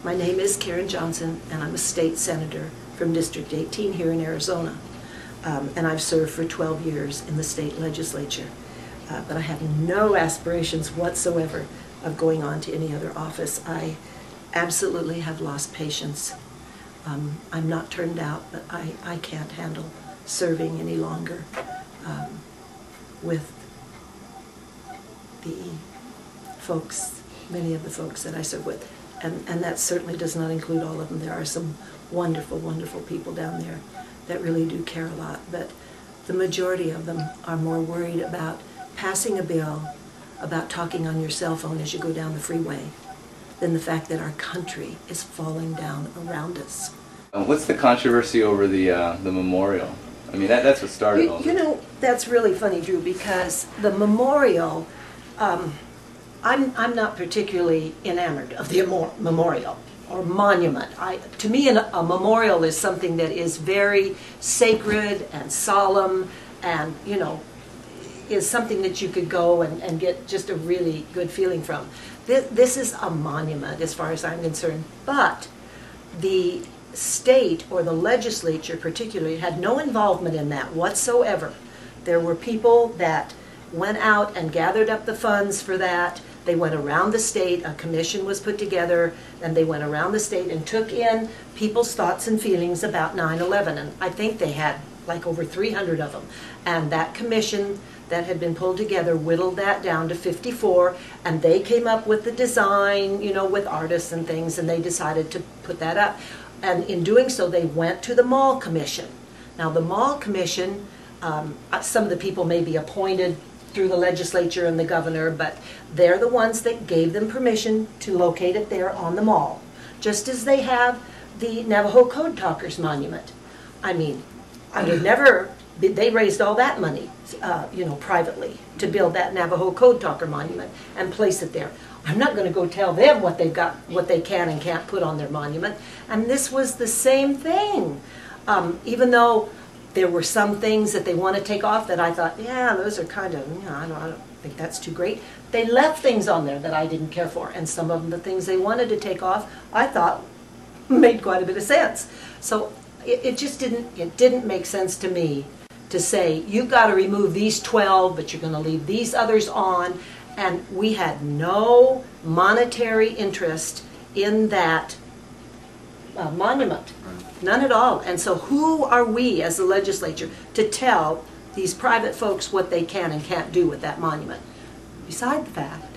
My name is Karen Johnson, and I'm a state senator from District 18 here in Arizona. And I've served for 12 years in the state legislature. But I have no aspirations whatsoever of going on to any other office. I absolutely have lost patience. I'm not turned out, but I can't handle serving any longer with the folks, many of the folks that I serve with. And that certainly does not include all of them. There are some wonderful, wonderful people down there that really do care a lot. But the majority of them are more worried about passing a bill, about talking on your cell phone as you go down the freeway, than the fact that our country is falling down around us. What's the controversy over the memorial? I mean, that's what started all this. You know, that's really funny, Drew, because the memorial, I'm not particularly enamored of the memorial or monument. To me, a memorial is something that is very sacred and solemn, and, you know, is something that you could go and get just a really good feeling from. This is a monument as far as I'm concerned, but the state or the legislature particularly had no involvement in that whatsoever. There were people that went out and gathered up the funds for that. They went around the state, a commission was put together, and they went around the state and took in people's thoughts and feelings about 9/11. And I think they had like over 300 of them. And that commission that had been pulled together whittled that down to 54, and they came up with the design, you know, with artists and things, and they decided to put that up. And in doing so, they went to the Mall Commission. Now, the Mall Commission, some of the people may be appointed through the legislature and the governor, but they're the ones that gave them permission to locate it there on the mall, just as they have the Navajo Code Talkers Monument. I mean, I would never, they raised all that money, you know, privately to build that Navajo Code Talker Monument and place it there. I'm not going to go tell them what they've got, what they can and can't put on their monument. And this was the same thing. Even though there were some things that they want to take off that I thought, yeah, those are kind of, you know, I don't think that's too great. They left things on there that I didn't care for. And some of them, the things they wanted to take off, I thought made quite a bit of sense. So it just didn't make sense to me to say, you've got to remove these 12, but you're going to leave these others on. And we had no monetary interest in that monument. None at all. And so who are we as the legislature to tell these private folks what they can and can't do with that monument? Beside the fact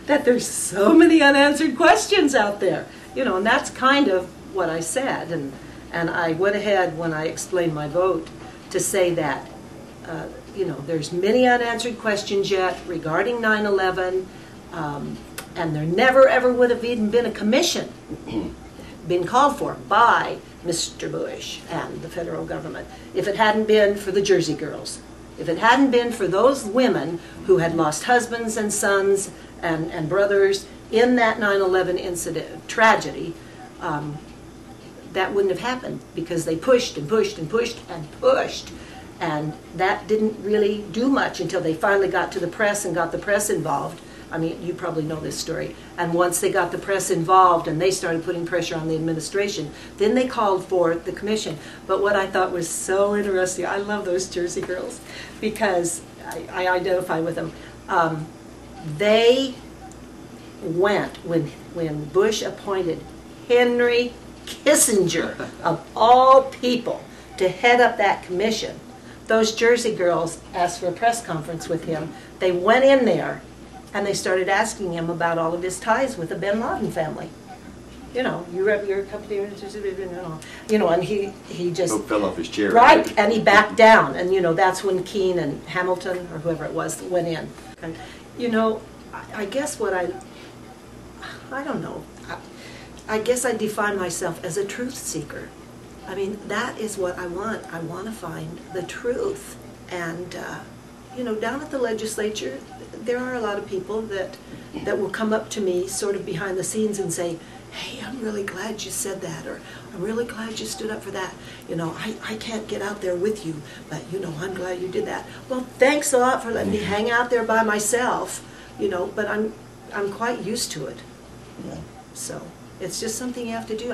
that there's so many unanswered questions out there. You know, and that's kind of what I said. And I went ahead when I explained my vote to say that you know, there's many unanswered questions yet regarding 9/11, and there never ever would have even been a commission been called for by Mr. Bush and the federal government if it hadn't been for the Jersey girls, if it hadn't been for those women who had lost husbands and sons and brothers in that 9/11 incident, tragedy. That wouldn't have happened because they pushed and pushed and pushed and pushed. And that didn't really do much until they finally got to the press and got the press involved. I mean, you probably know this story. And once they got the press involved and they started putting pressure on the administration, then they called for the commission. But what I thought was so interesting, I love those Jersey girls because I identify with them. They went, when Bush appointed Henry Kissinger, of all people, to head up that commission, those Jersey girls asked for a press conference with him. They went in there and they started asking him about all of his ties with the bin Laden family. You know, you have your company, you know, and he just fell off his chair. Right, and he backed down, and you know that's when Keene and Hamilton or whoever it was went in. And you know, I guess what I don't know. I guess I define myself as a truth seeker. I mean, that is what I want. I want to find the truth. And, you know, down at the legislature, there are a lot of people that will come up to me sort of behind the scenes and say, hey, I'm really glad you said that, or I'm really glad you stood up for that. You know, I can't get out there with you, but, you know, I'm glad you did that. Well, thanks a lot for letting me hang out there by myself, you know, but I'm quite used to it. So. It's just something you have to do.